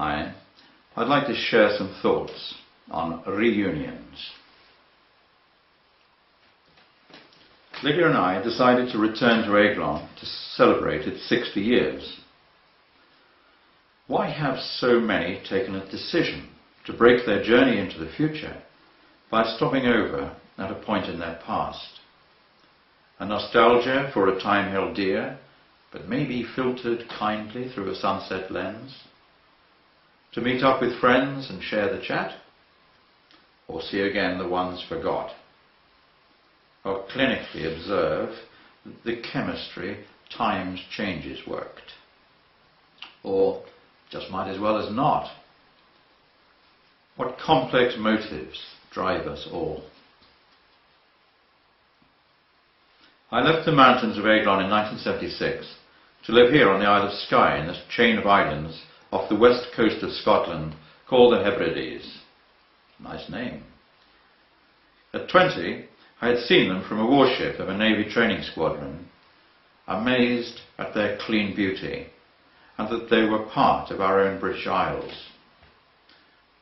Hi, I'd like to share some thoughts on reunions. Lydia and I decided to return to Aiglon to celebrate its 60 years. Why have so many taken a decision to break their journey into the future by stopping over at a point in their past? A nostalgia for a time held dear, but maybe filtered kindly through a sunset lens? To meet up with friends and share the chat? Or see again the ones forgot? Or clinically observe the chemistry time's changes worked? Or just might as well as not? What complex motives drive us all? I left the mountains of Aiglon in 1976 to live here on the Isle of Skye in this chain of islands off the west coast of Scotland called the Hebrides. Nice name. At 20, I had seen them from a warship of a Navy training squadron, amazed at their clean beauty and that they were part of our own British Isles.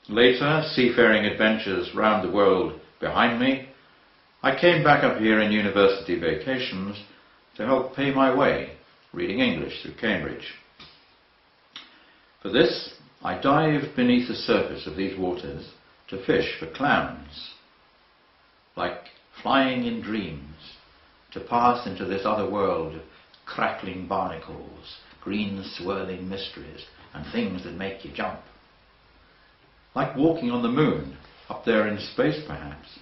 Later, seafaring adventures round the world behind me, I came back up here in university vacations to help pay my way, reading English through Cambridge. For this, I dived beneath the surface of these waters to fish for clams. Like flying in dreams, to pass into this other world of crackling barnacles, green swirling mysteries, and things that make you jump. Like walking on the moon, up there in space perhaps.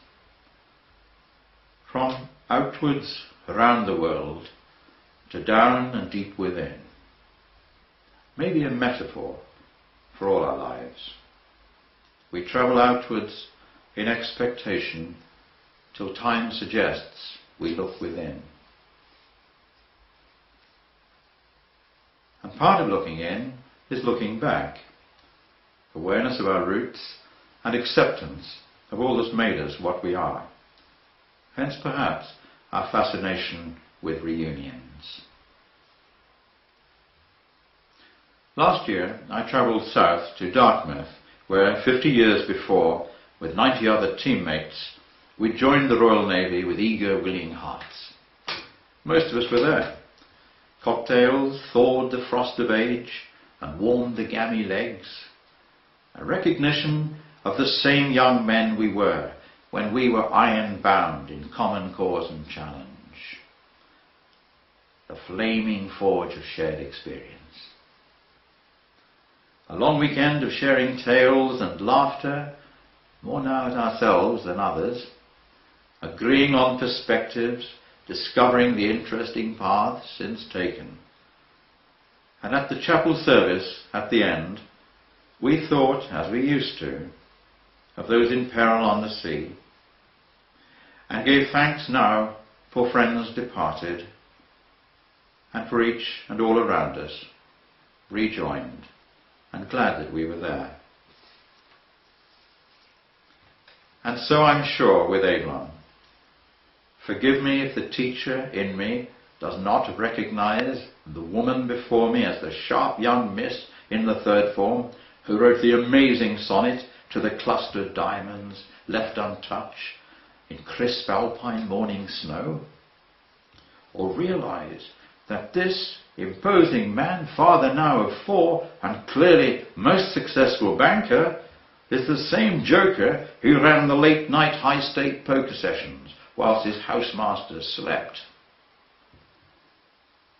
From outwards around the world, to down and deep within. Maybe a metaphor for all our lives. We travel outwards in expectation till time suggests we look within. And part of looking in is looking back. Awareness of our roots and acceptance of all that's made us what we are. Hence perhaps our fascination with reunions. Last year I travelled south to Dartmouth, where 50 years before, with 90 other teammates, we joined the Royal Navy with eager, willing hearts. Most of us were there. Cocktails thawed the frost of age and warmed the gammy legs. A recognition of the same young men we were when we were iron-bound in common cause and challenge. The flaming forge of shared experience. A long weekend of sharing tales and laughter, more now at ourselves than others, agreeing on perspectives, discovering the interesting paths since taken. And at the chapel service, at the end, we thought, as we used to, of those in peril on the sea, and gave thanks now for friends departed, and for each and all around us, rejoined, and glad that we were there. And so I'm sure with Aiglon. Forgive me if the teacher in me does not recognize the woman before me as the sharp young miss in the third form who wrote the amazing sonnet to the clustered diamonds left untouched in crisp alpine morning snow. Or realize that this imposing man, father now of 4 and clearly most successful banker, is the same joker who ran the late night high stake poker sessions whilst his housemaster slept.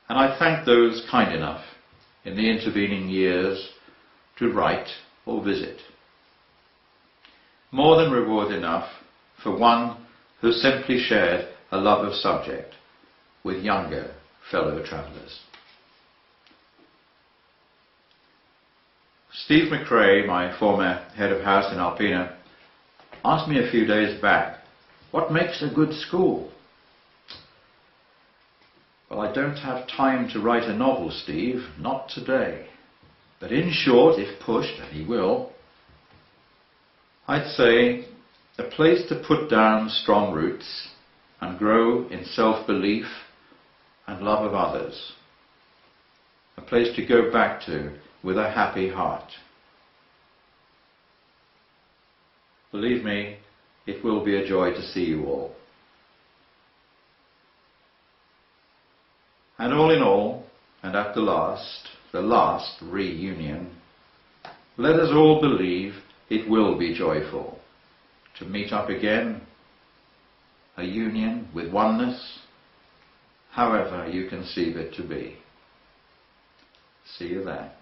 And I thank those kind enough in the intervening years to write or visit. More than reward enough for one who simply shared a love of subject with younger fellow travellers. Steve McRae, my former head of house in Alpena, asked me a few days back, what makes a good school? Well, I don't have time to write a novel, Steve, not today. But in short, if pushed, and he will, I'd say a place to put down strong roots and grow in self-belief and love of others. A place to go back to with a happy heart Believe me, it will be a joy to see you all. And all in all, and at the last reunion, let us all believe it will be joyful to meet up again, a union with oneness, however you conceive it to be. See you there.